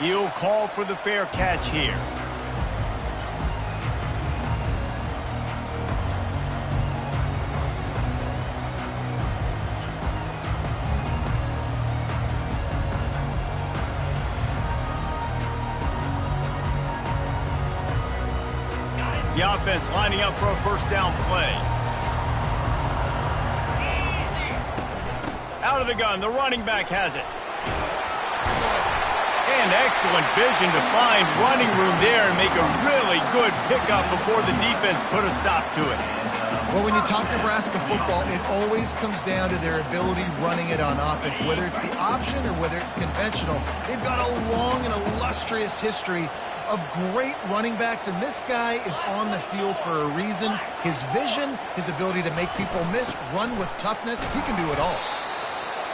He'll call for the fair catch here. The offense lining up for a first down play. Out of the gun, the running back has it. And excellent vision to find running room there and make a really good pickup before the defense put a stop to it. Well, when you talk Nebraska football, it always comes down to their ability running it on offense, whether it's the option or whether it's conventional. They've got a long and illustrious history of great running backs, and this guy is on the field for a reason. His vision, his ability to make people miss, run with toughness, he can do it all.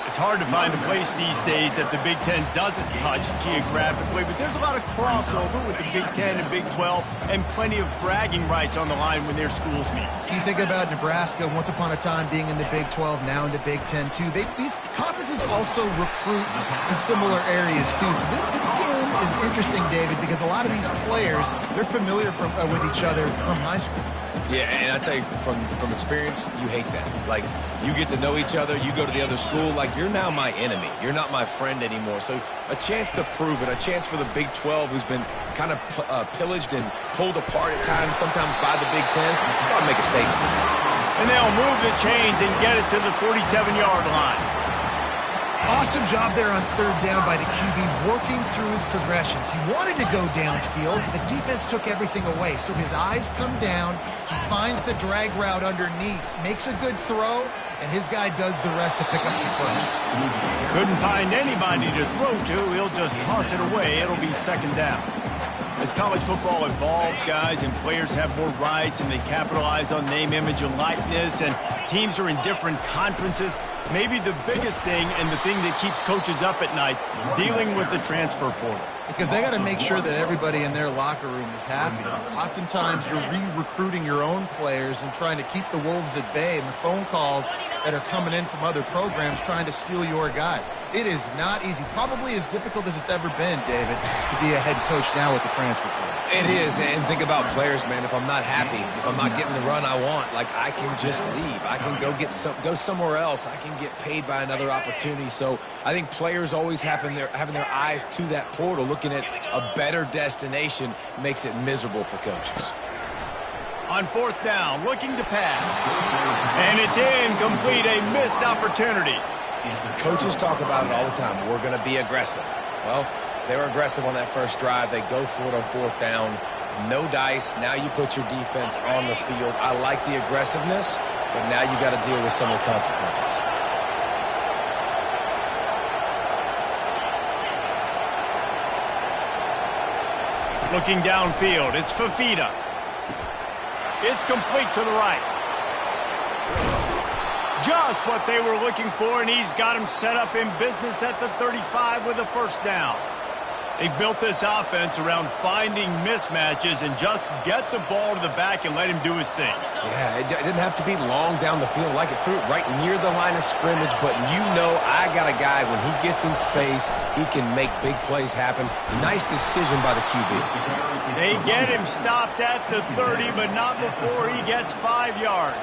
It's hard to find a place these days that the Big Ten doesn't touch geographically, but there's a lot of crossover with the Big Ten and Big 12 and plenty of bragging rights on the line when their schools meet. You think about Nebraska, once upon a time being in the Big 12, now in the Big 10 too. These conferences also recruit in similar areas too. So this game is interesting, David, because a lot of these players, they're familiar with each other from high school. Yeah, and I tell you, from experience, you hate that. Like, you get to know each other, you go to the other school, like, you're now my enemy. You're not my friend anymore. So a chance to prove it, a chance for the Big 12, who's been kind of pillaged and pulled apart at times, sometimes by the Big 10. It's got to make a statement. And they'll move the chains and get it to the 47-yard line. Awesome job there on third down by the QB, working through his progressions. He wanted to go downfield, but the defense took everything away. So his eyes come down, he finds the drag route underneath, makes a good throw, and his guy does the rest to pick up the first. Couldn't find anybody to throw to. He'll just toss it away. It'll be second down. As college football evolves, guys, and players have more rights and they capitalize on name, image, and likeness, and teams are in different conferences, maybe the biggest thing and the thing that keeps coaches up at night, dealing with the transfer portal. Because they got to make sure that everybody in their locker room is happy. Oftentimes, you're re-recruiting your own players and trying to keep the wolves at bay, and the phone calls that are coming in from other programs trying to steal your guys. It is not easy. Probably as difficult as it's ever been, David, to be a head coach now with the transfer portal. It is, and think about players, man. If I'm not happy, if I'm not getting the run I want, like, I can just leave. I can go somewhere else. I can get paid by another opportunity. So I think players always having their eyes to that portal, looking at a better destination, makes it miserable for coaches. On fourth down, looking to pass. And it's incomplete, a missed opportunity. Coaches talk about it all the time. We're going to be aggressive. Well, they were aggressive on that first drive. They go for it on fourth down. No dice. Now you put your defense on the field. I like the aggressiveness, but now you got to deal with some of the consequences. Looking downfield, it's Fafita. It's complete to the right. Just what they were looking for, and he's got him set up in business at the 35 with a first down. They built this offense around finding mismatches and just get the ball to the back and let him do his thing. Yeah, it didn't have to be long down the field. Like, it threw it right near the line of scrimmage, but you know I got a guy, when he gets in space, he can make big plays happen. Nice decision by the QB. They get him stopped at the 30, but not before he gets 5 yards.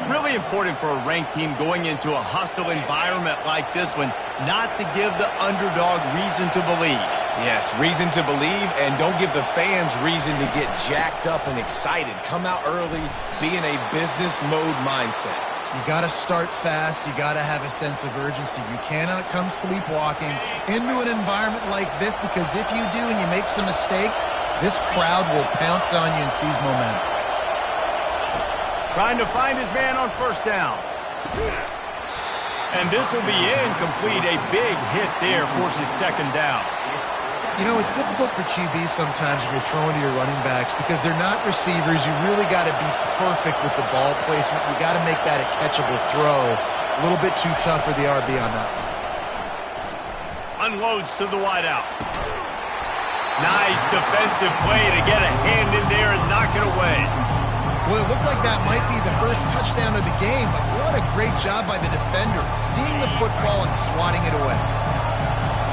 Really important for a ranked team going into a hostile environment like this one, not to give the underdog reason to believe. Yes, reason to believe, and don't give the fans reason to get jacked up and excited. Come out early, be in a business mode mindset. You got to start fast. You got to have a sense of urgency. You cannot come sleepwalking into an environment like this, because if you do and you make some mistakes, this crowd will pounce on you and seize momentum. Trying to find his man on first down. And this will be incomplete. A big hit there forces second down. You know, it's difficult for QBs sometimes when you're throwing to your running backs because they're not receivers. You really got to be perfect with the ball placement. You got to make that a catchable throw. A little bit too tough for the RB on that one. Unloads to the wideout. Nice defensive play to get a hand in there and knock it away. Well, it looked like that might be the first touchdown of the game, but what a great job by the defender, seeing the football and swatting it away.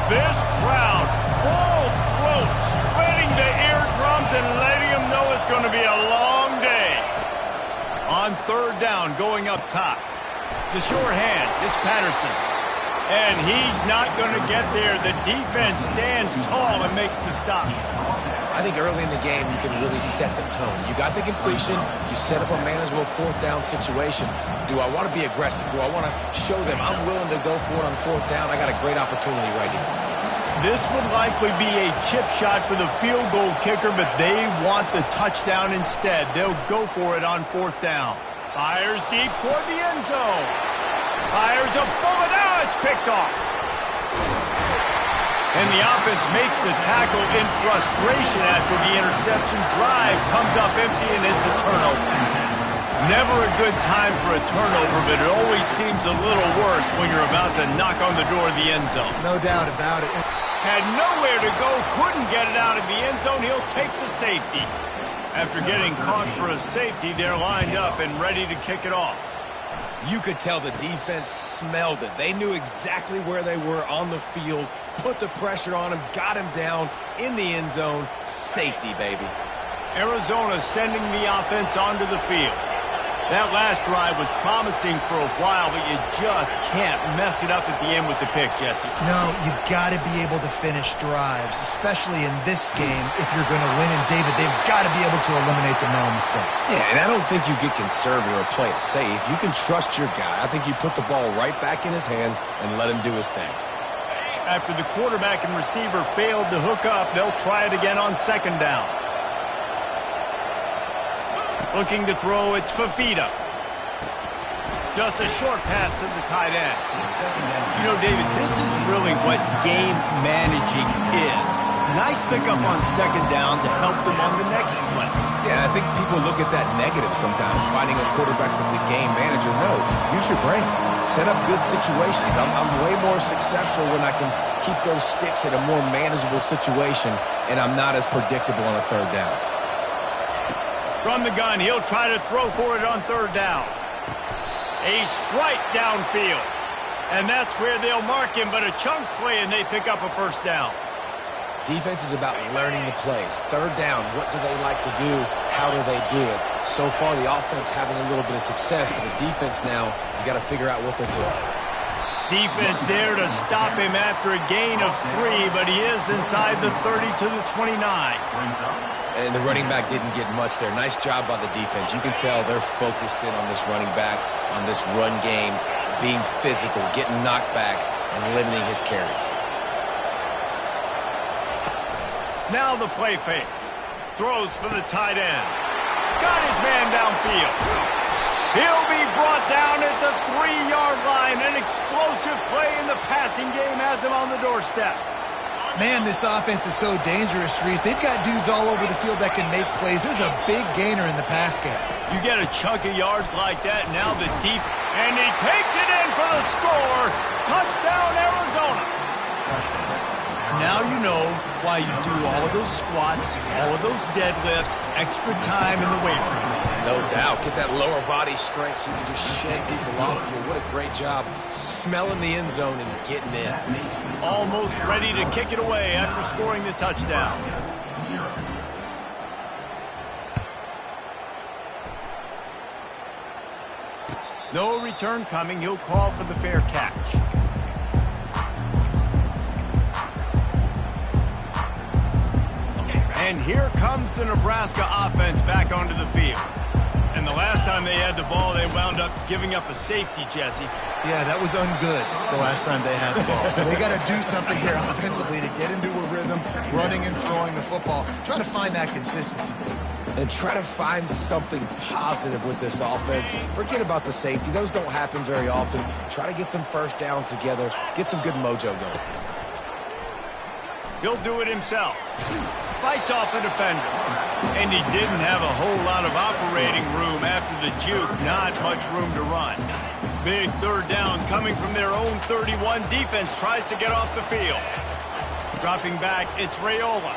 This crowd full throat, splitting the eardrums and letting them know it's going to be a long day. On third down, going up top. The sure hands, it's Patterson. And he's not going to get there. The defense stands tall and makes the stop. I think early in the game, you can really set the tone. You got the completion. You set up a manageable fourth down situation. Do I want to be aggressive? Do I want to show them I'm willing to go for it on fourth down? I got a great opportunity right here. This would likely be a chip shot for the field goal kicker, but they want the touchdown instead. They'll go for it on fourth down. Fires deep toward the end zone. Fires a bullet. Now it's picked off. And the offense makes the tackle in frustration after the interception. Drive comes up empty, and it's a turnover. Never a good time for a turnover, but it always seems a little worse when you're about to knock on the door of the end zone. No doubt about it. Had nowhere to go, couldn't get it out of the end zone. He'll take the safety. After getting caught for a safety, they're lined up and ready to kick it off. You could tell the defense smelled it. They knew exactly where they were on the field, put the pressure on him, got him down in the end zone. Safety, baby. Arizona sending the offense onto the field. That last drive was promising for a while, but you just can't mess it up at the end with the pick, Jesse. No, you've got to be able to finish drives, especially in this game if you're going to win. And, David, they've got to be able to eliminate the mental mistakes. Yeah, and I don't think you get conservative or play it safe. You can trust your guy. I think you put the ball right back in his hands and let him do his thing. After the quarterback and receiver failed to hook up, they'll try it again on second down. Looking to throw, it's Fafita. Just a short pass to the tight end. You know, David, this is really what game managing is. Nice pickup on second down to help them on the next play. Yeah, I think people look at that negative sometimes, finding a quarterback that's a game manager. No, use your brain. Set up good situations. I'm way more successful when I can keep those sticks in a more manageable situation, and I'm not as predictable on a third down. From the gun, he'll try to throw for it on third down. A strike downfield. And that's where they'll mark him, but a chunk play, and they pick up a first down. Defense is about learning the plays. Third down, what do they like to do? How do they do it? So far, the offense having a little bit of success, but the defense now, you got to figure out what they're doing. Defense there to stop him after a gain of 3, but he is inside the 30 to the 29. And the running back didn't get much there. Nice job by the defense. You can tell they're focused in on this running back, on this run game, being physical, getting knockbacks, and limiting his carries. Now the play fake. Throws for the tight end. Got his man downfield. He'll be brought down at the 3-yard line. An explosive play in the passing game has him on the doorstep. Man, this offense is so dangerous, Reese. They've got dudes all over the field that can make plays. There's a big gainer in the pass game. You get a chunk of yards like that, now the deep, and he takes it in for the score. Touchdown, Arizona. Now you know why you do all of those squats, all of those deadlifts, extra time in the weight room. No doubt. Get that lower body strength so you can just shed people off you. What a great job smelling the end zone and getting in. Almost ready to kick it away after scoring the touchdown. No return coming. He'll call for the fair catch. And here comes the Nebraska offense back onto the field. And the last time they had the ball, they wound up giving up a safety, Jesse. Yeah, that was ungood the last time they had the ball. So they got to do something here offensively to get into a rhythm, running and throwing the football. Try to find that consistency. And try to find something positive with this offense. Forget about the safety. Those don't happen very often. Try to get some first downs together. Get some good mojo going. He'll do it himself. Fights off a defender. And he didn't have a whole lot of operating room after the juke. Not much room to run. Big third down coming from their own 31. Defense tries to get off the field. Dropping back, it's Raiola.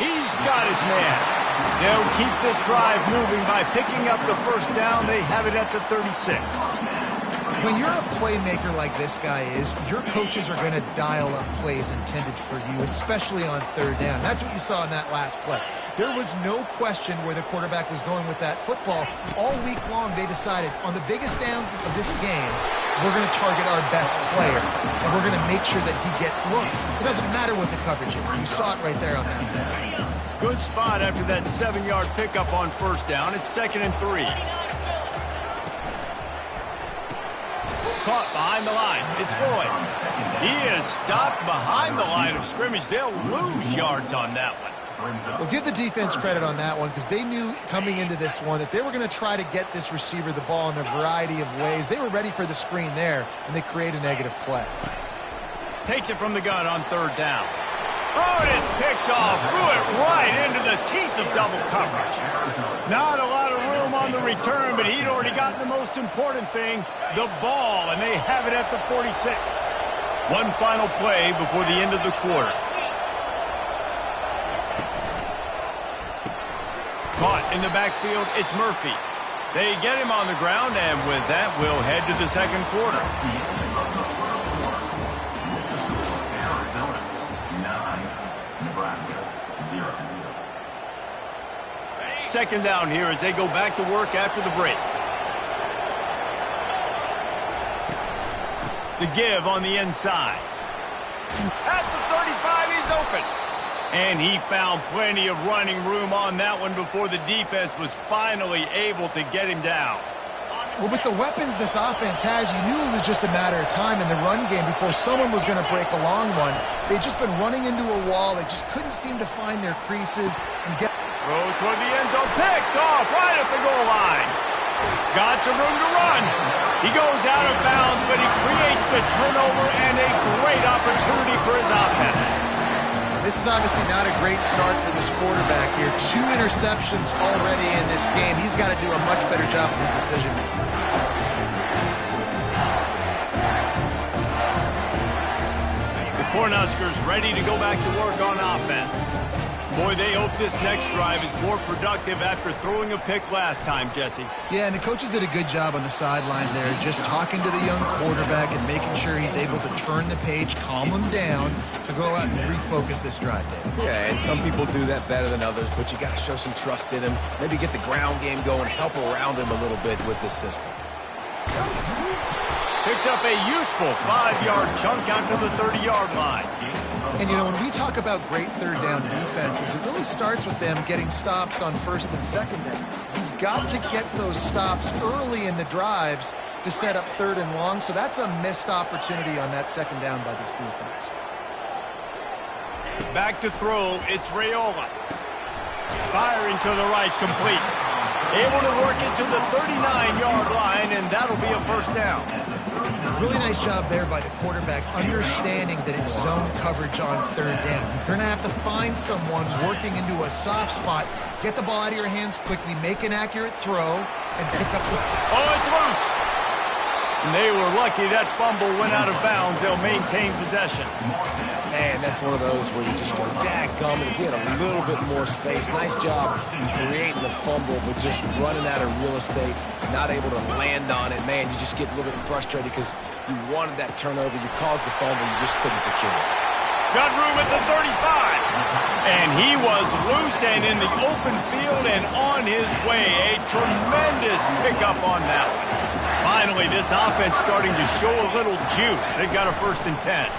He's got his man. They'll keep this drive moving by picking up the first down. They have it at the 36. When you're a playmaker like this guy is, your coaches are going to dial up plays intended for you, especially on third down. That's what you saw in that last play. There was no question where the quarterback was going with that football. All week long, they decided on the biggest downs of this game, we're going to target our best player, and we're going to make sure that he gets looks. It doesn't matter what the coverage is. You saw it right there on that play. Good spot after that 7-yard pickup on first down. It's 2nd and 3. Caught behind the line. It's Boyd. He is stopped behind the line of scrimmage. They'll lose yards on that one. Well, give the defense credit on that one because they knew coming into this one that they were going to try to get this receiver the ball in a variety of ways. They were ready for the screen there, and they create a negative play. Takes it from the gun on third down. Oh, and it's picked off. Threw it right into the teeth of double coverage. Not a lot of room on the return, but he'd already gotten the most important thing, the ball, and they have it at the 46. One final play before the end of the quarter. Caught in the backfield, it's Murphy. They get him on the ground, and with that, we'll head to the second quarter. Nebraska, 0. Second down here as they go back to work after the break. The give on the inside. At the 35, he's open. And he found plenty of running room on that one before the defense was finally able to get him down. Well, with the weapons this offense has, you knew it was just a matter of time in the run game before someone was going to break a long one. They'd just been running into a wall. They just couldn't seem to find their creases and get... Throw toward the end zone, picked off right at the goal line. Got some room to run. He goes out of bounds, but he creates the turnover and a great opportunity for his offense. This is obviously not a great start for this quarterback here. 2 interceptions already in this game. He's got to do a much better job with his decision-making. The Cornhuskers ready to go back to work on offense. Boy, they hope this next drive is more productive after throwing a pick last time, Jesse. Yeah, and the coaches did a good job on the sideline there, just talking to the young quarterback and making sure he's able to turn the page, calm him down, to go out and refocus this drive, Dave. Yeah, and some people do that better than others, but you got to show some trust in him. Maybe get the ground game going, help around him a little bit with this system. Picks up a useful 5-yard chunk out to the 30-yard line. And, you know, when we talk about great third down defenses, it really starts with them getting stops on first and second down. You've got to get those stops early in the drives to set up third and long, so that's a missed opportunity on that second down by this defense. Back to throw, it's Raiola. Firing to the right, complete. Able to work it to the 39-yard line, and that'll be a first down. Really nice job there by the quarterback, understanding that it's zone coverage on third down. You're going to have to find someone working into a soft spot, get the ball out of your hands quickly, make an accurate throw, and pick up the... Oh, it's loose! And they were lucky that fumble went out of bounds. They'll maintain possession. Man, that's one of those where you just go, dadgummit, if we had a little bit more space. Nice job creating the fumble, but just running out of real estate, not able to land on it. Man, you just get a little bit frustrated because you wanted that turnover. You caused the fumble. You just couldn't secure it. Got room at the 35. And he was loose and in the open field and on his way. A tremendous pickup on that one. Finally, this offense starting to show a little juice. They've got a 1st and 10.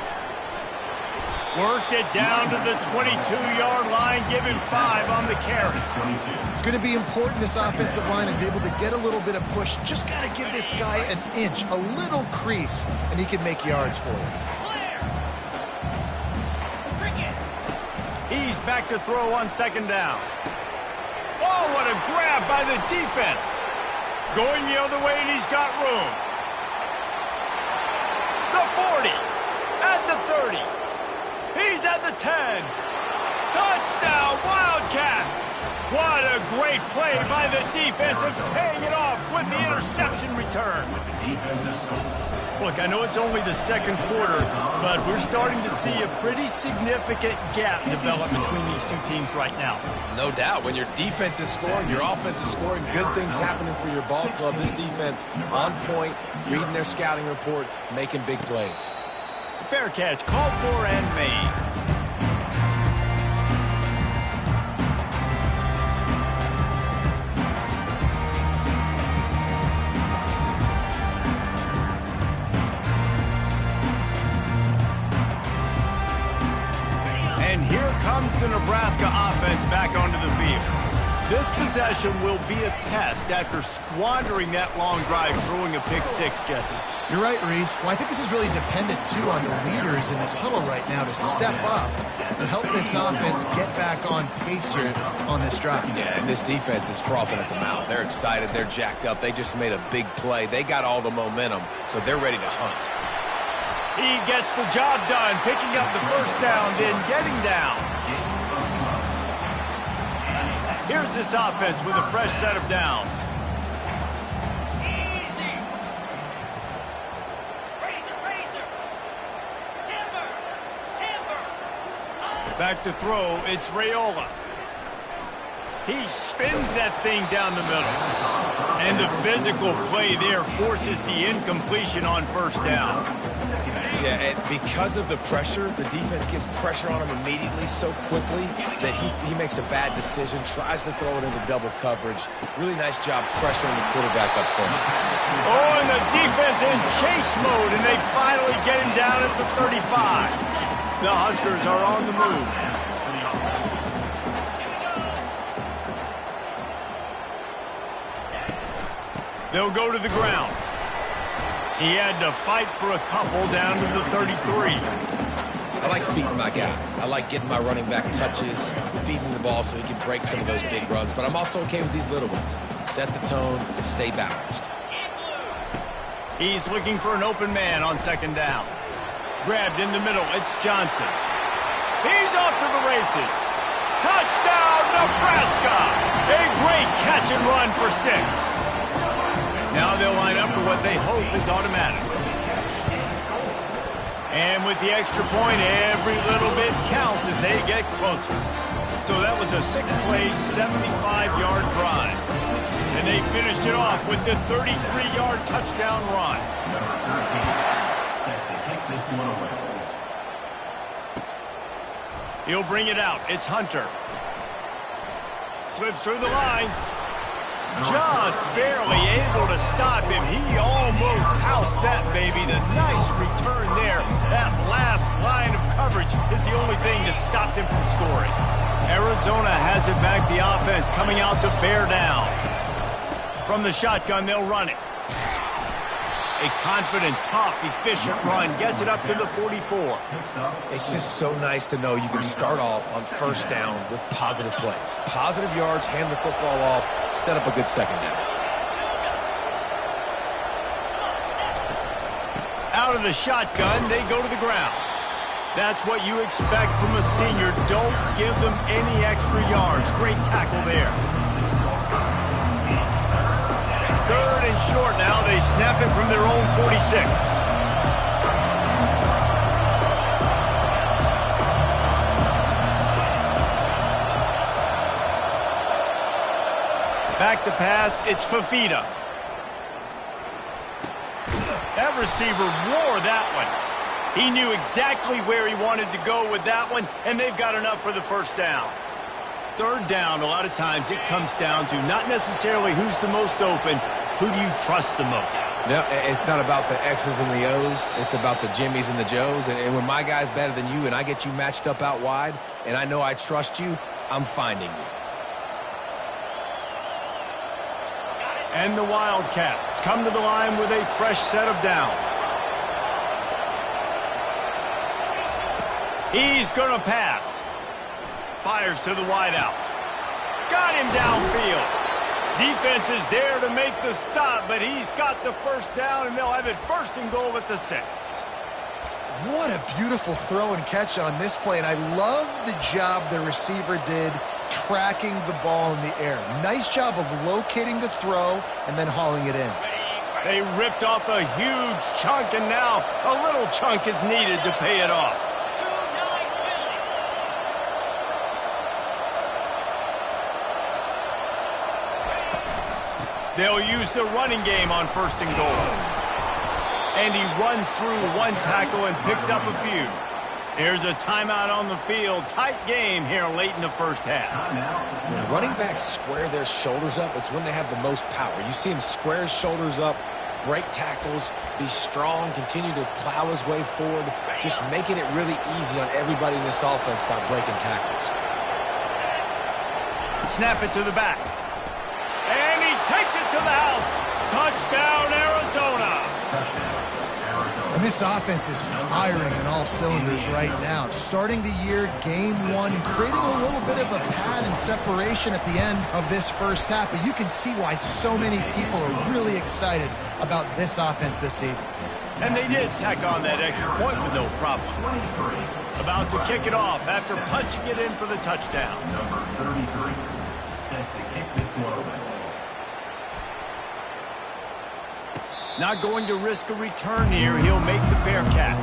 Worked it down to the 22-yard line, give him 5 on the carry. It's going to be important this offensive line is able to get a little bit of push. Just got to give this guy an inch, a little crease, and he can make yards for you. He's back to throw on 2nd down. Oh, what a grab by the defense. Going the other way, and he's got room. The 40, at the 30. He's at the 10. Touchdown, Wildcats. What a great play by the defense and paying it off with the interception return. Look, I know it's only the second quarter, but we're starting to see a pretty significant gap develop between these two teams right now. No doubt. When your defense is scoring, your offense is scoring, good things happening for your ball club. This defense on point, reading their scouting report, making big plays. Fair catch, called for and made. And here comes the Nebraska offense back onto the field. This possession will be a test after squandering that long drive, throwing a pick six, Jesse. You're right, Reese. Well, I think this is really dependent, too, on the leaders in this huddle right now to step up and help this offense get back on pace here on this drive. Yeah, and this defense is frothing at the mouth. They're excited. They're jacked up. They just made a big play. They got all the momentum, so they're ready to hunt. He gets the job done, picking up the first down, then getting down. Here's this offense with a fresh set of downs. Back to throw, it's Raiola. He spins that thing down the middle. And the physical play there forces the incompletion on first down. Yeah, and because of the pressure, the defense gets pressure on him immediately so quickly that he makes a bad decision, tries to throw it into double coverage. Really nice job pressuring the quarterback up front. Oh, and the defense in chase mode, and they finally get him down at the 35. The Huskers are on the move. They'll go to the ground. He had to fight for a couple down to the 33. I like feeding my guy. I like getting my running back touches, feeding the ball so he can break some of those big runs. But I'm also okay with these little ones. Set the tone, stay balanced. He's looking for an open man on second down. Grabbed in the middle, it's Johnson. He's off to the races. Touchdown, Nebraska! A great catch and run for 6. Now they'll line up for what they hope is automatic. And with the extra point, every little bit counts as they get closer. So that was a 6-play, 75-yard drive. And they finished it off with the 33-yard touchdown run. He'll bring it out. It's Hunter. Slips through the line. Just barely able to stop him. He almost housed that baby. The nice return there. That last line of coverage is the only thing that stopped him from scoring. Arizona has it back. The offense coming out to bear down. From the shotgun, they'll run it. A confident, tough, efficient run gets it up to the 44. It's just so nice to know you can start off on first down with positive plays. Positive yards, hand the football off, set up a good second down. Out of the shotgun, they go to the ground. That's what you expect from a senior. Don't give them any extra yards. Great tackle there. Third and short now. They snap it from their own 46. Back to pass. It's Fafita. That receiver wore that one. He knew exactly where he wanted to go with that one, and they've got enough for the first down. Third down, a lot of times it comes down to not necessarily who's the most open, who do you trust the most? No, it's not about the X's and the O's. It's about the Jimmies and the Joes. And when my guy's better than you and I get you matched up out wide, and I know I trust you, I'm finding you. And the Wildcats come to the line with a fresh set of downs. He's going to pass. Fires to the wideout. Got him downfield. Defense is there to make the stop, but he's got the first down, and they'll have it first and goal at the 6. What a beautiful throw and catch on this play, and I love the job the receiver did tracking the ball in the air. Nice job of locating the throw and then hauling it in. They ripped off a huge chunk, and now a little chunk is needed to pay it off. They'll use the running game on 1st and goal. And he runs through one tackle and picks up a few. Here's a timeout on the field. Tight game here late in the first half. When running backs square their shoulders up, it's when they have the most power. You see him square his shoulders up, break tackles, be strong, continue to plow his way forward, just making it really easy on everybody in this offense by breaking tackles. Snap it to the back. And he takes it to the house. Touchdown, Arizona. And this offense is firing on all cylinders right now. Starting the year, game 1, creating a little bit of a pad and separation at the end of this first half. But you can see why so many people are really excited about this offense this season. And they did tack on that extra point with no problem. About to kick it off after punching it in for the touchdown. Number 33, set to kick this one away. Not going to risk a return here. He'll make the fair catch.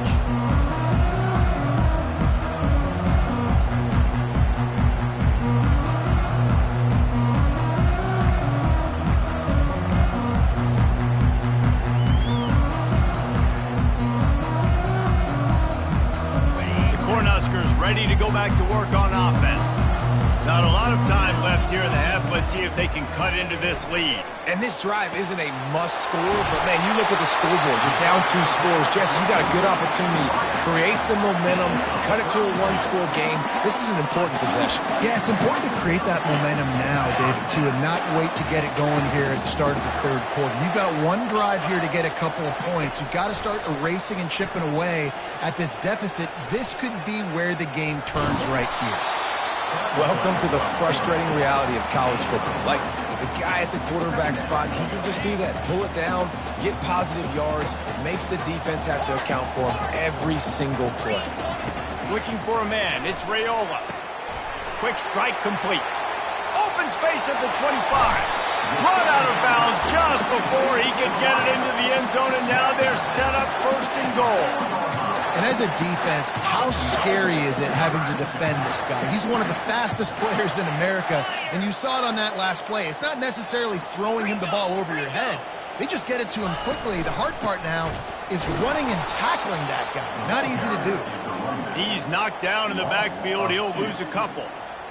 The Cornhuskers ready to go back to work on offense. Not a lot of time left here in the half. Let's see if they can cut into this lead. And this drive isn't a must score, but man, you look at the scoreboard. You're down 2 scores. Jesse, you got a good opportunity. Create some momentum. Cut it to a 1-score game. This is an important possession. Yeah, it's important to create that momentum now, David, too, and not wait to get it going here at the start of the 3rd quarter. You've got one drive here to get a couple of points. You've got to start erasing and chipping away at this deficit. This could be where the game turns right here. Welcome to the frustrating reality of college football. Like, the guy at the quarterback spot, he can just do that. Pull it down, get positive yards. It makes the defense have to account for him every single play. Looking for a man. It's Raiola. Quick strike complete. Open space at the 25. Run out of bounds just before he could get it into the end zone, and now they're set up 1st and goal. And as a defense, how scary is it having to defend this guy? He's one of the fastest players in America, and you saw it on that last play. It's not necessarily throwing him the ball over your head. They just get it to him quickly. The hard part now is running and tackling that guy. Not easy to do. He's knocked down in the backfield. He'll lose a couple.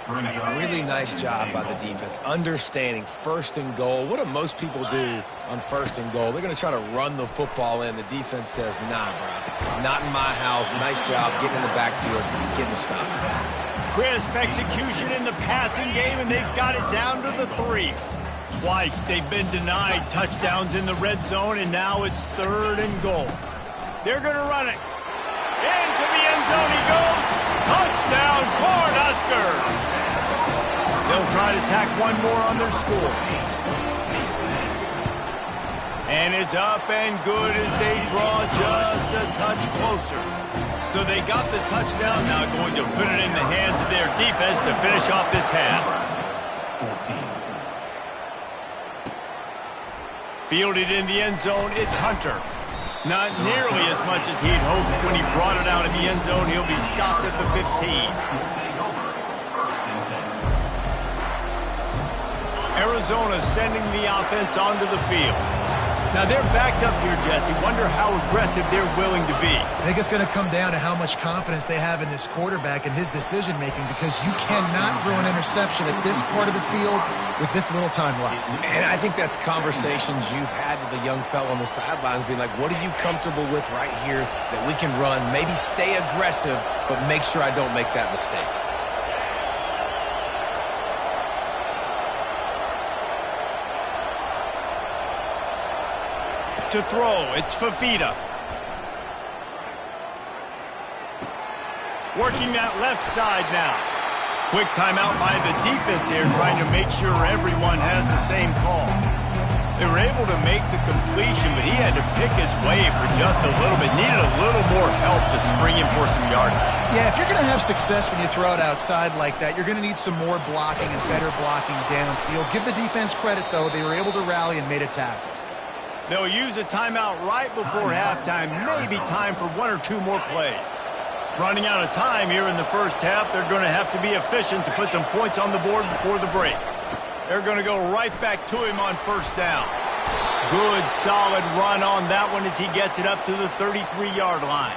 Really nice job by the defense, understanding 1st and goal. What do most people do on 1st and goal? They're going to try to run the football in. The defense says, nah, bro, not in my house. Nice job getting in the backfield, getting the stop. Crisp execution in the passing game, and they've got it down to the 3. Twice they've been denied touchdowns in the red zone, and now it's 3rd and goal. They're going to run it. Into the end zone he goes. Touchdown, Cornhuskers! They'll try to tack one more on their score. And it's up and good as they draw just a touch closer. So they got the touchdown, now going to put it in the hands of their defense to finish off this half. 14. Fielded in the end zone, it's Hunter. Not nearly as much as he'd hoped when he brought it out in the end zone. He'll be stopped at the 15. Arizona sending the offense onto the field. Now they're backed up here, Jesse. Wonder how aggressive they're willing to be. I think it's going to come down to how much confidence they have in this quarterback and his decision-making, because you cannot throw an interception at this part of the field with this little time left. And I think that's conversations you've had with the young fellow on the sidelines, being like, what are you comfortable with right here that we can run? Maybe stay aggressive, but make sure I don't make that mistake. To throw, it's Fafita. Working that left side now. Quick timeout by the defense here, trying to make sure everyone has the same call. They were able to make the completion, but he had to pick his way for just a little bit. Needed a little more help to spring him for some yardage. Yeah, if you're going to have success when you throw it outside like that, you're going to need some more blocking and better blocking downfield. Give the defense credit, though. They were able to rally and made a tackle. They'll use a timeout right before halftime, maybe time for 1 or 2 more plays. Running out of time here in the first half, they're going to have to be efficient to put some points on the board before the break. They're going to go right back to him on first down. Good, solid run on that one as he gets it up to the 33-yard line.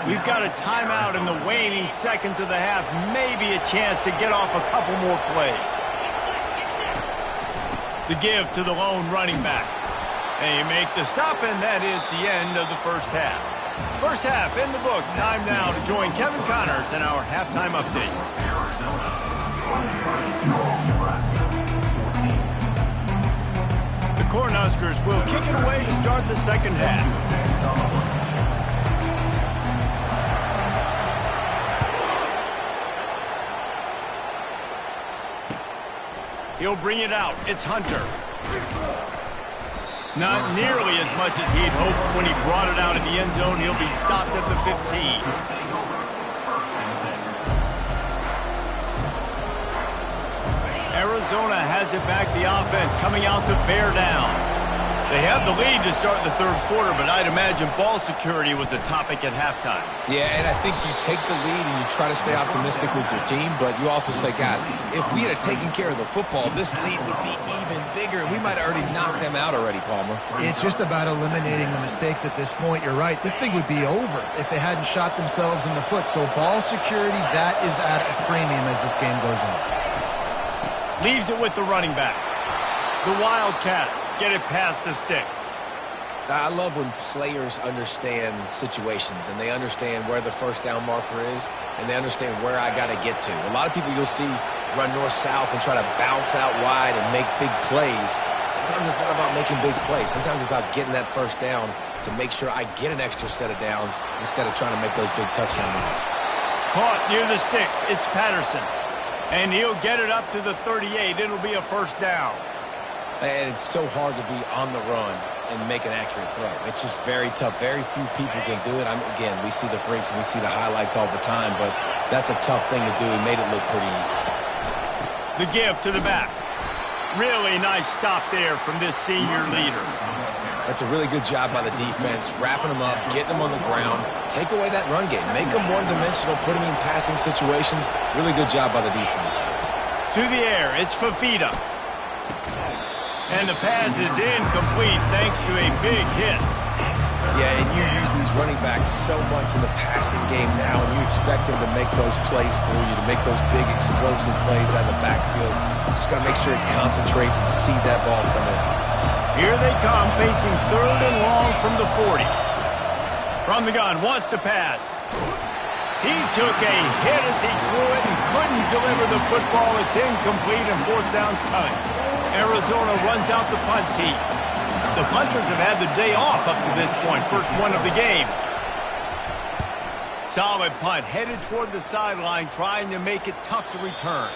We've got a timeout in the waning seconds of the half, maybe a chance to get off a couple more plays. The give to the lone running back. They make the stop, and that is the end of the first half. First half in the books. Time now to join Kevin Connors in our halftime update. The Cornhuskers will kick it away to start the second half. He'll bring it out. It's Hunter. Not nearly as much as he'd hoped when he brought it out in the end zone. He'll be stopped at the 15. Arizona has it back. The offense coming out to bear down. They have the lead to start the third quarter, but I'd imagine ball security was a topic at halftime. Yeah, and I think you take the lead and you try to stay optimistic with your team, but you also say, guys, if we had taken care of the football, this lead would be even bigger, and we might have already knocked them out already, Palmer. It's just about eliminating the mistakes at this point. You're right. This thing would be over if they hadn't shot themselves in the foot. So ball security, that is at a premium as this game goes on. Leaves it with the running back. The Wildcats get it past the sticks. I love when players understand situations and they understand where the first down marker is and they understand where I got to get to. A lot of people you'll see run north-south and try to bounce out wide and make big plays. Sometimes it's not about making big plays. Sometimes it's about getting that first down to make sure I get an extra set of downs instead of trying to make those big touchdown runs. Caught near the sticks. It's Patterson. And he'll get it up to the 38. It'll be a first down. And it's so hard to be on the run and make an accurate throw. It's just very tough. Very few people can do it. Again, we see the freaks and we see the highlights all the time, but that's a tough thing to do. He made it look pretty easy. The give to the back. Really nice stop there from this senior leader. That's a really good job by the defense, wrapping them up, getting them on the ground, take away that run game, make them one-dimensional, put them in passing situations. Really good job by the defense. To the air, it's Fafita. And the pass is incomplete thanks to a big hit. Yeah, and you use these running backs so much in the passing game now, and you expect them to make those plays for you, to make those big explosive plays out of the backfield. Just got to make sure it concentrates and see that ball come in. Here they come, facing third and long from the 40. From the gun, wants to pass. He took a hit as he threw it and couldn't deliver the football. It's incomplete and fourth down's coming. Arizona runs out the punt team. The punters have had the day off up to this point. First one of the game. Solid punt, headed toward the sideline, trying to make it tough to return.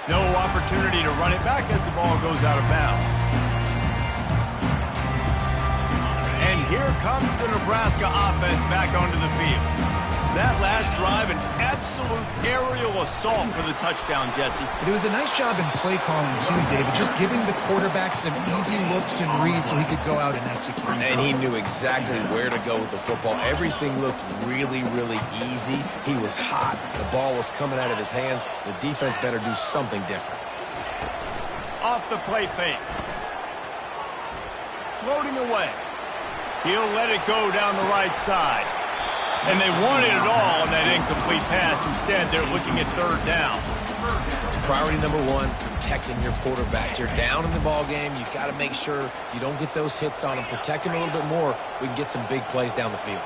No opportunity to run it back as the ball goes out of bounds. And here comes the Nebraska offense back onto the field. That last drive, an absolute aerial assault for the touchdown, Jesse. But it was a nice job in play calling, too, David, just giving the quarterback some easy looks and reads so he could go out and execute. And he knew exactly where to go with the football. Everything looked really, really easy. He was hot. The ball was coming out of his hands. The defense better do something different. Off the play fake. Floating away. He'll let it go down the right side. And they wanted it all on that incomplete pass. Instead, they're looking at third down. Priority number one, protecting your quarterback. You're down in the ball game. You've got to make sure you don't get those hits on him. Protect him a little bit more. We can get some big plays down the field.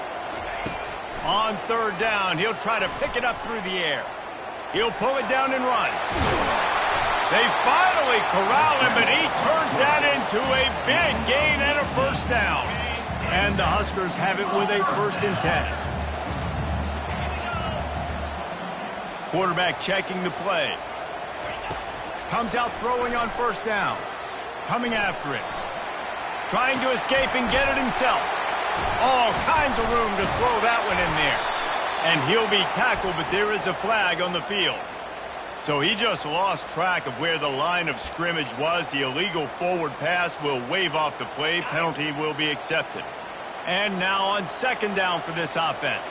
On third down, he'll try to pick it up through the air. He'll pull it down and run. They finally corral him, but he turns that into a big gain and a first down. And the Huskers have it with a 1st and 10. Quarterback checking the play. Comes out throwing on first down. Coming after it. Trying to escape and get it himself. All kinds of room to throw that one in there. And he'll be tackled, but there is a flag on the field. So he just lost track of where the line of scrimmage was. The illegal forward pass will wave off the play. Penalty will be accepted. And now on second down for this offense.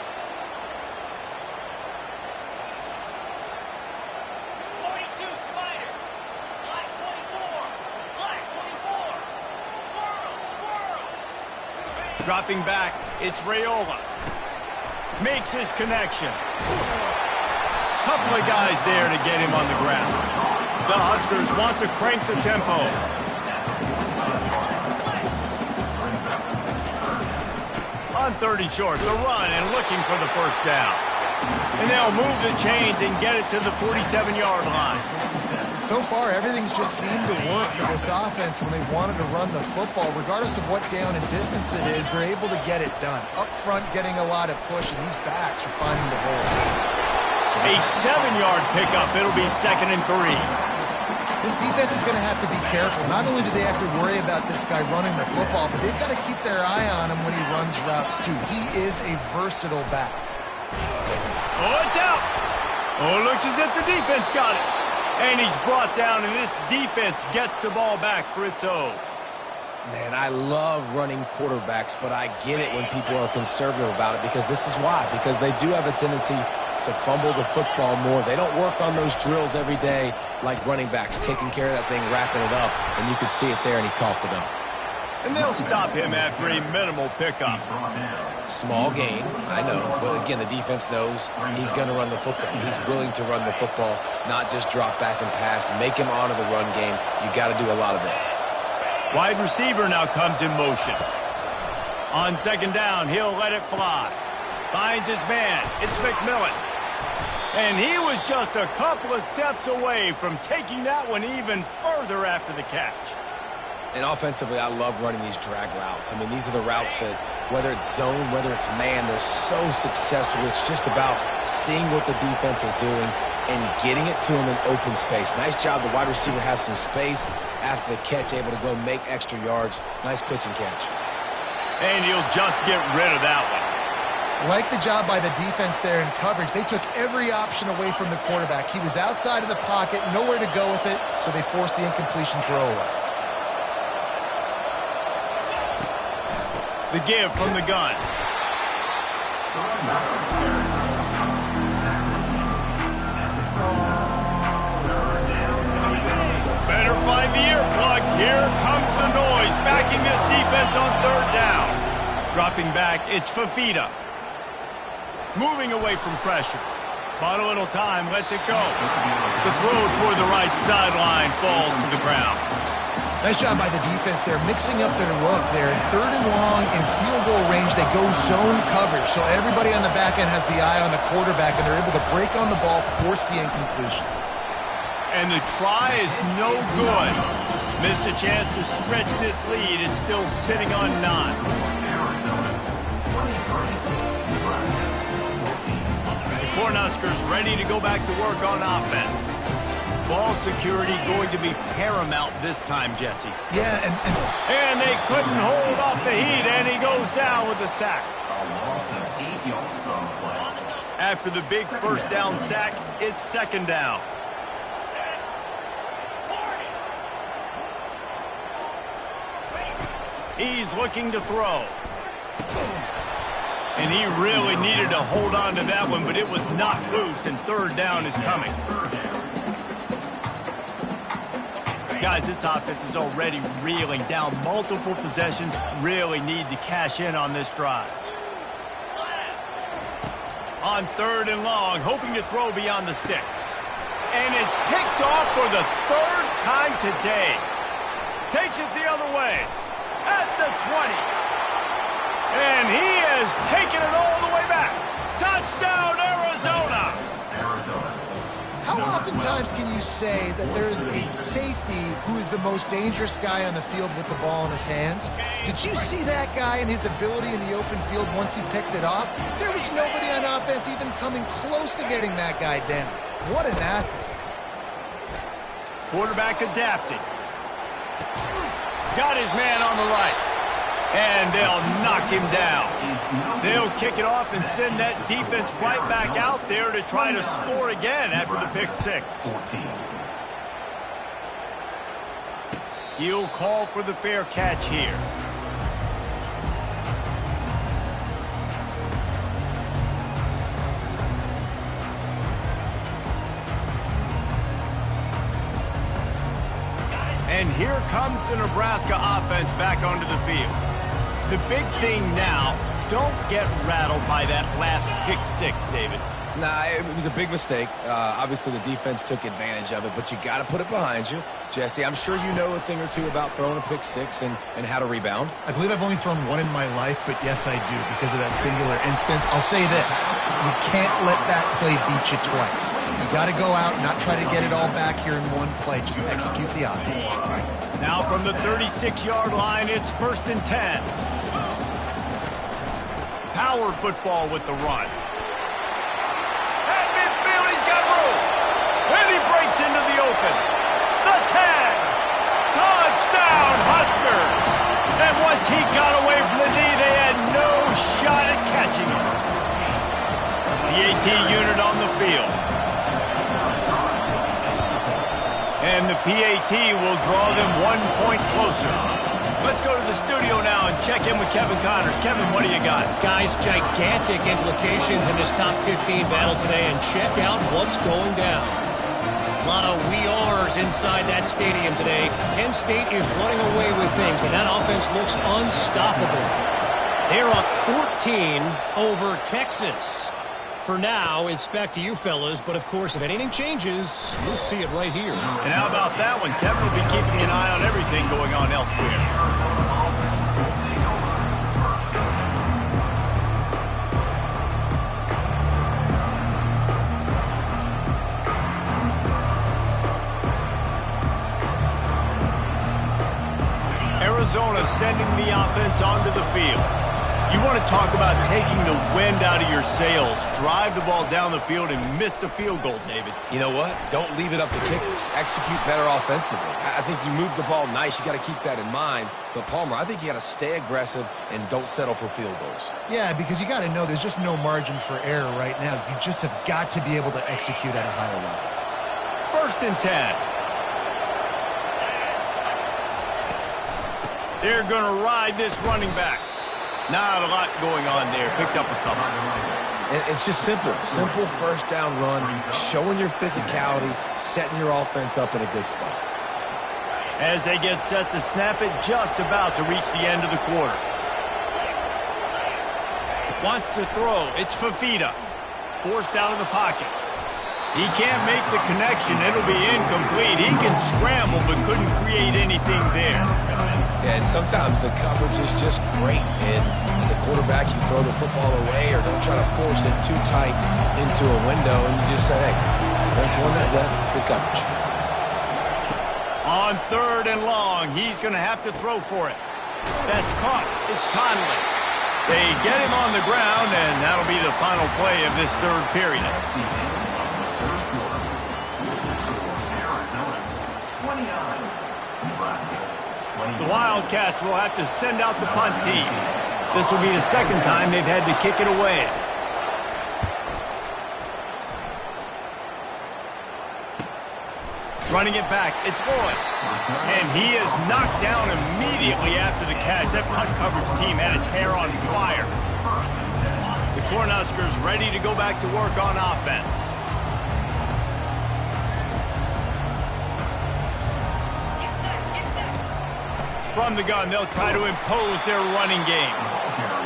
Dropping back, it's Raiola. Makes his connection. Couple of guys there to get him on the ground. The Huskers want to crank the tempo. On 30 short, the run and looking for the first down. And they'll move the chains and get it to the 47-yard line. So far, everything's just seemed to work for this offense when they wanted to run the football. Regardless of what down and distance it is, they're able to get it done. Up front, getting a lot of push, and these backs are finding the hole. A 7-yard pickup. It'll be 2nd and 3. This defense is going to have to be careful. Not only do they have to worry about this guy running the football, but they've got to keep their eye on him when he runs routes, too. He is a versatile back. Oh, it's out. Oh, it looks as if the defense got it. And he's brought down, and this defense gets the ball back for its own. Man, I love running quarterbacks, but I get it when people are conservative about it because this is why. Because they do have a tendency to fumble the football more. They don't work on those drills every day like running backs, taking care of that thing, wrapping it up, and you could see it there, and he coughed it up. And they'll stop him after a minimal pickup. Small gain, I know, but again, the defense knows he's going to run the football. He's willing to run the football, not just drop back and pass, make him honor the run game. You got to do a lot of this. Wide receiver now comes in motion. On second down, he'll let it fly. Finds his man. It's McMillan. And he was just a couple of steps away from taking that one even further after the catch. And offensively, I love running these drag routes. I mean, these are the routes that, whether it's zone, whether it's man, they're so successful. It's just about seeing what the defense is doing and getting it to him in open space. Nice job. The wide receiver has some space after the catch, able to go make extra yards. Nice pitch and catch. And he'll just get rid of that one. Like the job by the defense there in coverage. They took every option away from the quarterback. He was outside of the pocket, nowhere to go with it, so they forced the incompletion throw away. The give from the gun. Better find the earplugs. Here comes the noise, backing this defense on third down. Dropping back, it's Fafita. Moving away from pressure. Bought a little time, lets it go. The throw toward the right sideline falls to the ground. Nice job by the defense there, mixing up their look there. Third and long in field goal range, they go zone coverage. So everybody on the back end has the eye on the quarterback, and they're able to break on the ball, force the incompletion. And the try is no good. Missed a chance to stretch this lead. It's still sitting on 9. The Cornhuskers ready to go back to work on offense. Ball security going to be paramount this time, Jesse. Yeah, and they couldn't hold off the heat, and he goes down with the sack. After the big first down sack, it's second down. He's looking to throw. And he really needed to hold on to that one, but it was knocked loose, and third down is coming. Guys, this offense is already reeling down multiple possessions. Really need to cash in on this drive. On third and long, hoping to throw beyond the sticks. And it's picked off for the third time today. Takes it the other way. At the 20. And he has taken it all the way back. Touchdown, Arizona! How oftentimes can you say that there is a safety who is the most dangerous guy on the field with the ball in his hands? Did you see that guy and his ability in the open field once he picked it off? There was nobody on offense even coming close to getting that guy down. What an athlete. Quarterback adapted. Got his man on the right. And they'll knock him down. They'll kick it off and send that defense right back out there to try to score again after the pick six. He'll call for the fair catch here. And here comes the Nebraska offense back onto the field. The big thing now, don't get rattled by that last pick six, David. Nah, it was a big mistake. Obviously, the defense took advantage of it, but you got to put it behind you. Jesse, I'm sure you know a thing or two about throwing a pick six and how to rebound. I believe I've only thrown one in my life, but yes, I do, because of that singular instance. I'll say this. You can't let that play beat you twice. You got to go out and not try to get it all back here in one play. Just execute the offense. Now from the 36-yard line, it's 1st and 10. Power football with the run. At midfield, he's got room. And he breaks into the open. The tag. Touchdown, Husker. And once he got away from the knee, they had no shot at catching him. The AT unit on the field. And the PAT will draw them 1 point closer. Let's go to the studio now and check in with Kevin Connors. Kevin, what do you got? Guys, gigantic implications in this top 15 battle today, and check out what's going down. A lot of we are's inside that stadium today. Penn State is running away with things, and that offense looks unstoppable. They're up 14 over Texas. For now, it's back to you fellas, but of course, if anything changes, you'll see it right here. And how about that one? Kevin will be keeping an eye on everything going on elsewhere. Arizona sending the offense onto the field. You want to talk about taking the wind out of your sails. Drive the ball down the field and miss the field goal, David. You know what? Don't leave it up to kickers. Execute better offensively. I think you move the ball nice. You got to keep that in mind. But, Palmer, I think you got to stay aggressive and don't settle for field goals. Yeah, because you got to know there's just no margin for error right now. You just have got to be able to execute at a higher level. 1st and 10. They're going to ride this running back. Not a lot going on there. Picked up a couple. It's just simple. Simple first down run, showing your physicality, setting your offense up in a good spot. As they get set to snap it, just about to reach the end of the quarter. Wants to throw. It's Fafita. Forced out of the pocket. He can't make the connection. It'll be incomplete. He can scramble, but couldn't create anything there. Yeah, and sometimes the coverage is just great. And as a quarterback, you throw the football away or don't try to force it too tight into a window, and you just say, hey, defense won that rep. Good coverage. On 3rd and long, he's going to have to throw for it. That's caught. It's Conley. They get him on the ground, and that'll be the final play of this 3rd period. The Wildcats will have to send out the punt team. This will be the 2nd time they've had to kick it away. Running it back, it's Boyd. And he is knocked down immediately after the catch. That punt coverage team had its hair on fire. The Cornhuskers ready to go back to work on offense. From the gun, they'll try to impose their running game.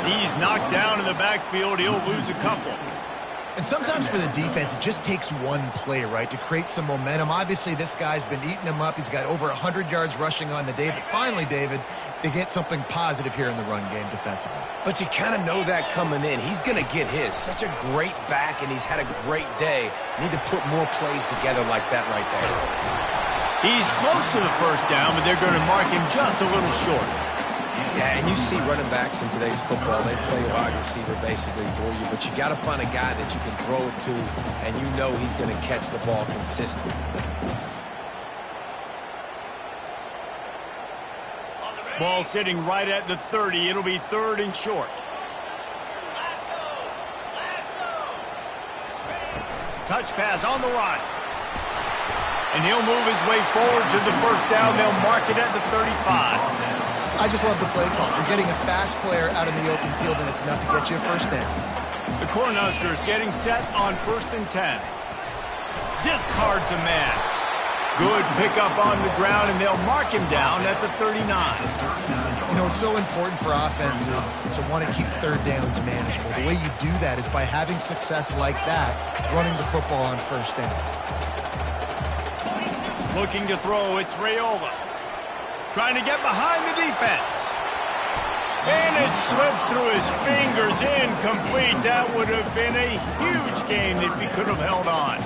He's knocked down in the backfield. He'll lose a couple. And sometimes for the defense, it just takes one play, right, to create some momentum. Obviously, this guy's been eating him up. He's got over 100 yards rushing on the day. But finally, David, they get something positive here in the run game defensively. But you kind of know that coming in. He's going to get his. Such a great back, and he's had a great day. Need to put more plays together like that right there. He's close to the 1st down, but they're going to mark him just a little short. Yeah, and you see running backs in today's football, they play a wide receiver basically for you, but you got to find a guy that you can throw it to, and you know he's going to catch the ball consistently. Ball sitting right at the 30. It'll be 3rd and short. Touch pass on the run. And he'll move his way forward to the first down. They'll mark it at the 35. I just love the play call. You're getting a fast player out in the open field, and it's enough to get you a first down. The Cornhuskers getting set on 1st and 10. Discards a man. Good pickup on the ground, and they'll mark him down at the 39. You know, it's so important for offenses to want to keep 3rd downs manageable. The way you do that is by having success like that, running the football on 1st down. Looking to throw, it's Raiola. Trying to get behind the defense. And it slips through his fingers, incomplete. That would have been a huge gain if he could have held on.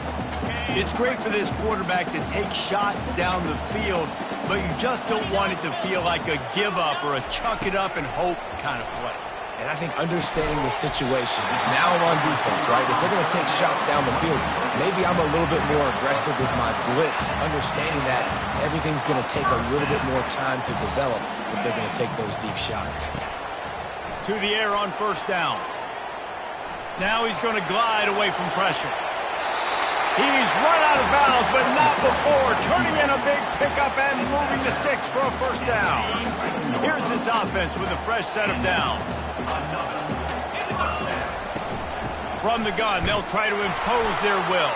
It's great for this quarterback to take shots down the field, but you just don't want it to feel like a give-up or a chuck it up and hope kind of play. And I think understanding the situation, now I'm on defense, right? If they're going to take shots down the field, maybe I'm a little bit more aggressive with my blitz, understanding that everything's going to take a little bit more time to develop if they're going to take those deep shots. To the air on 1st down. Now he's going to glide away from pressure. He's run out of bounds, but not before. Turning in a big pickup and moving the sticks for a 1st down. Here's this offense with a fresh set of downs. From the gun, they'll try to impose their will.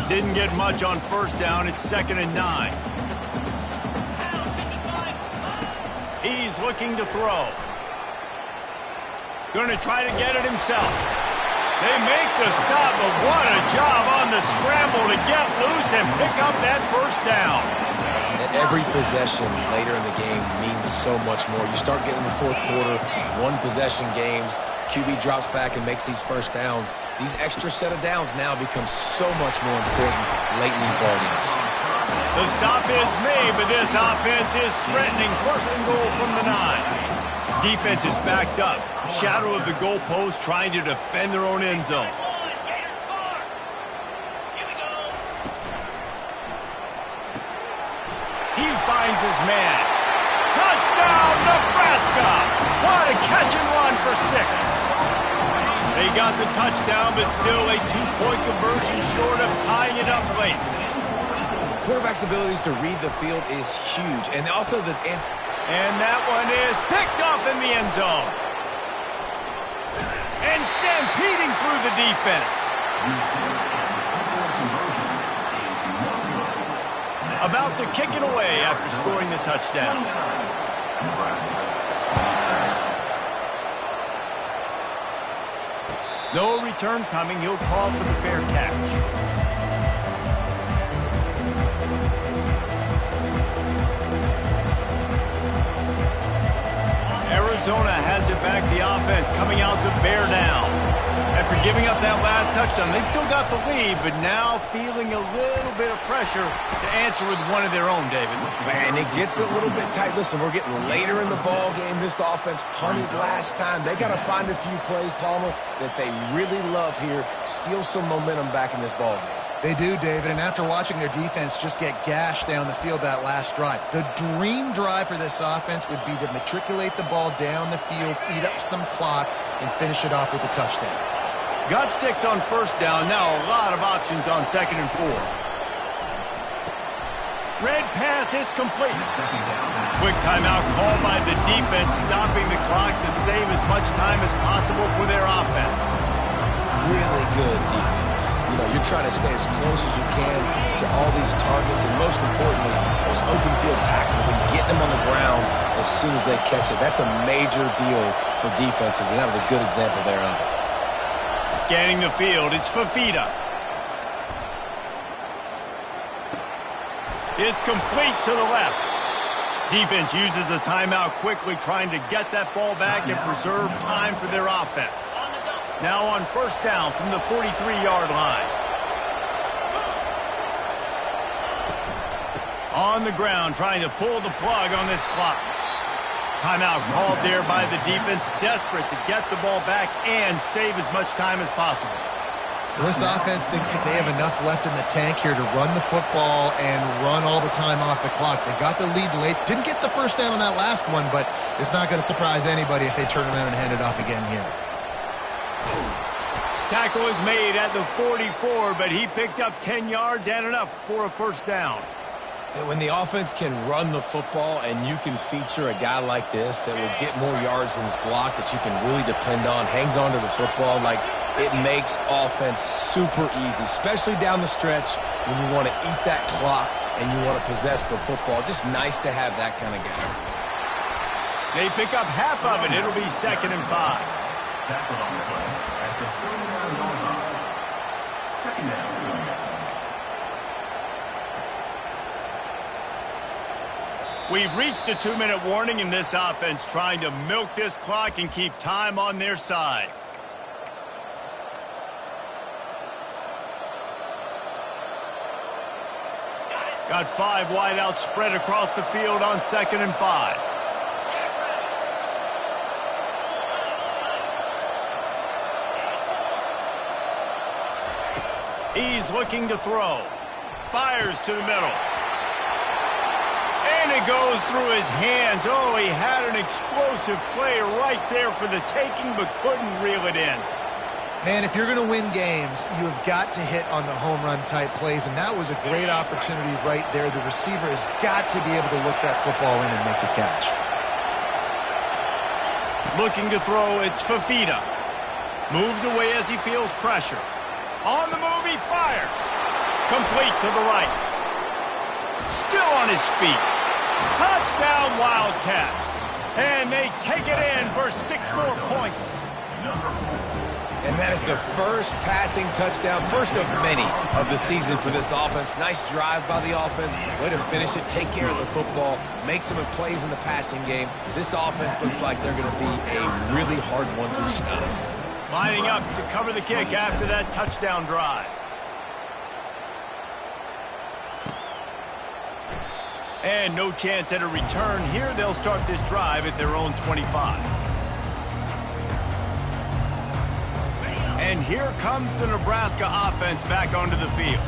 Didn't get much on 1st down. It's 2nd and 9. He's looking to throw. Going to try to get it himself. They make the stop, but what a job on the scramble to get loose and pick up that 1st down. Every possession later in the game means so much more. You start getting the 4th quarter, 1-possession games, QB drops back and makes these 1st downs. These extra set of downs now become so much more important late in these ball games. The stop is made, but this offense is threatening 1st and goal from the 9. Defense is backed up. Shadow of the goalpost trying to defend their own end zone. He finds his man. Touchdown, Nebraska! What a catch and run for 6. They got the touchdown, but still a 2-point conversion short of tying it up late. Quarterback's abilities to read the field is huge, and also the... And that one is picked off in the end zone. And stampeding through the defense. About to kick it away after scoring the touchdown. No return coming. He'll call for the fair catch. Arizona has it back, the offense coming out to bear down. After giving up that last touchdown, they've still got the lead, but now feeling a little bit of pressure to answer with one of their own, David. Man, it gets a little bit tight. Listen, we're getting later in the ball game. This offense punted last time. They got to find a few plays, Palmer, that they really love here. Steal some momentum back in this ball game. They do, David, and after watching their defense just get gashed down the field that last drive, the dream drive for this offense would be to matriculate the ball down the field, eat up some clock, and finish it off with a touchdown. Got 6 on 1st down. Now a lot of options on 2nd and 4. Red pass, it's complete. Quick timeout called by the defense, stopping the clock to save as much time as possible for their offense. Really good defense. You know, you're trying to stay as close as you can to all these targets, and most importantly, those open field tackles and getting them on the ground as soon as they catch it. That's a major deal for defenses, and that was a good example there of it. Scanning the field, it's Fafita. It's complete to the left. Defense uses a timeout quickly, trying to get that ball back and preserve time for their offense. Now on 1st down from the 43-yard line. On the ground, trying to pull the plug on this clock. Timeout called there by the defense, desperate to get the ball back and save as much time as possible. Well, this offense thinks that they have enough left in the tank here to run the football and run all the time off the clock. They got the lead late. Didn't get the first down on that last one, but it's not going to surprise anybody if they turn around and hand it off again here. Tackle is made at the 44, but he picked up 10 yards and enough for a first down. When the offense can run the football and you can feature a guy like this that will get more yards than his block that you can really depend on, hangs on to the football, like it makes offense super easy, especially down the stretch when you want to eat that clock and you want to possess the football. Just nice to have that kind of guy. They pick up half of it. It'll be 2nd and 5. Tackled on the play at the 39-yard line. 2nd down. We've reached a 2-minute warning in this offense, trying to milk this clock and keep time on their side. Got 5 wideouts spread across the field on 2nd and 5. He's looking to throw. Fires to the middle. And it goes through his hands. Oh, he had an explosive play right there for the taking, but couldn't reel it in. Man, if you're going to win games, you have got to hit on the home run type plays, and that was a great opportunity right there. The receiver has got to be able to look that football in and make the catch. Looking to throw, it's Fafita. Moves away as he feels pressure. On the move, he fires. Complete to the right. Still on his feet. Touchdown, Wildcats. And they take it in for 6 more points. And that is the first passing touchdown, first of many of the season for this offense. Nice drive by the offense. Way to finish it, take care of the football, make some plays in the passing game. This offense looks like they're going to be a really hard one to stop. Lining up to cover the kick after that touchdown drive. And no chance at a return here. They'll start this drive at their own 25. And here comes the Nebraska offense back onto the field.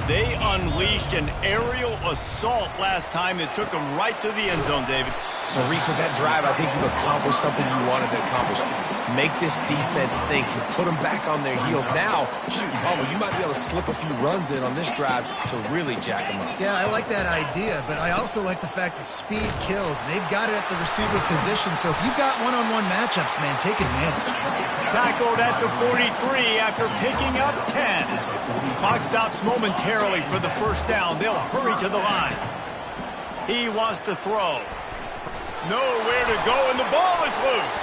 They unleashed an aerial assault last time that took them right to the end zone, David. So, Reese, with that drive, I think you've accomplished something you wanted to accomplish. Make this defense think. You put them back on their heels. Now, shoot, Palmer, you might be able to slip a few runs in on this drive to really jack them up. Yeah, I like that idea, but I also like the fact that speed kills. And they've got it at the receiver position, so if you've got one-on-one matchups, man, take advantage. Tackled at the 43 after picking up 10. Clock stops momentarily for the first down. They'll hurry to the line. He wants to throw. Nowhere to go, and the ball is loose.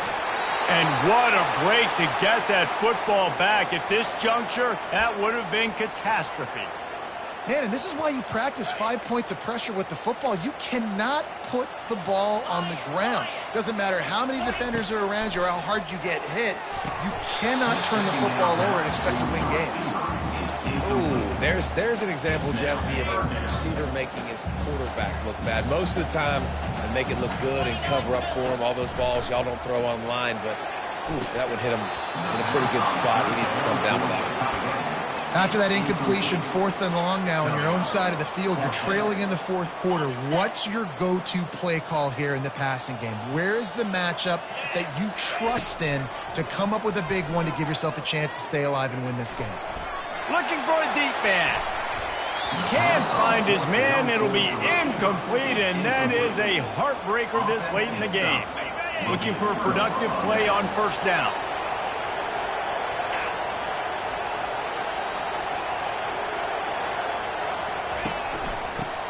And what a break to get that football back. At this juncture, that would have been catastrophe. Man, and this is why you practice 5 points of pressure with the football. You cannot put the ball on the ground. Doesn't matter how many defenders are around you or how hard you get hit. You cannot turn the football over and expect to win games. Ooh, there's an example, Jesse, of a receiver making his quarterback look bad. Most of the time, they make it look good and cover up for him. All those balls y'all don't throw on line, but that would hit him in a pretty good spot. He needs to come down with that one. After that incompletion, 4th and long now on your own side of the field, you're trailing in the 4th quarter. What's your go-to play call here in the passing game? Where is the matchup that you trust in to come up with a big one to give yourself a chance to stay alive and win this game? Looking for a deep man. Can't find his man. It'll be incomplete, and that is a heartbreaker this late in the game. Looking for a productive play on first down.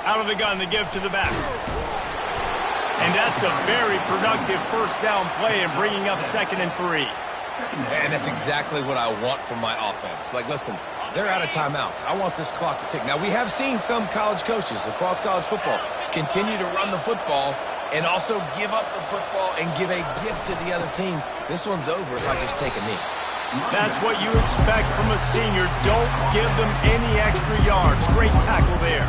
Out of the gun to give to the back. And that's a very productive first down play and bringing up 2nd and 3. And that's exactly what I want from my offense. Like, listen, they're out of timeouts. I want this clock to tick. Now, we have seen some college coaches across college football continue to run the football and also give up the football and give a gift to the other team. This one's over if I just take a knee. That's what you expect from a senior. Don't give them any extra yards. Great tackle there.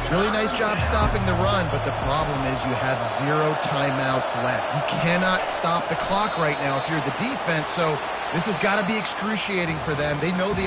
Really nice job stopping the run, but the problem is you have 0 timeouts left. You cannot stop the clock right now if you're the defense, so this has got to be excruciating for them. They know the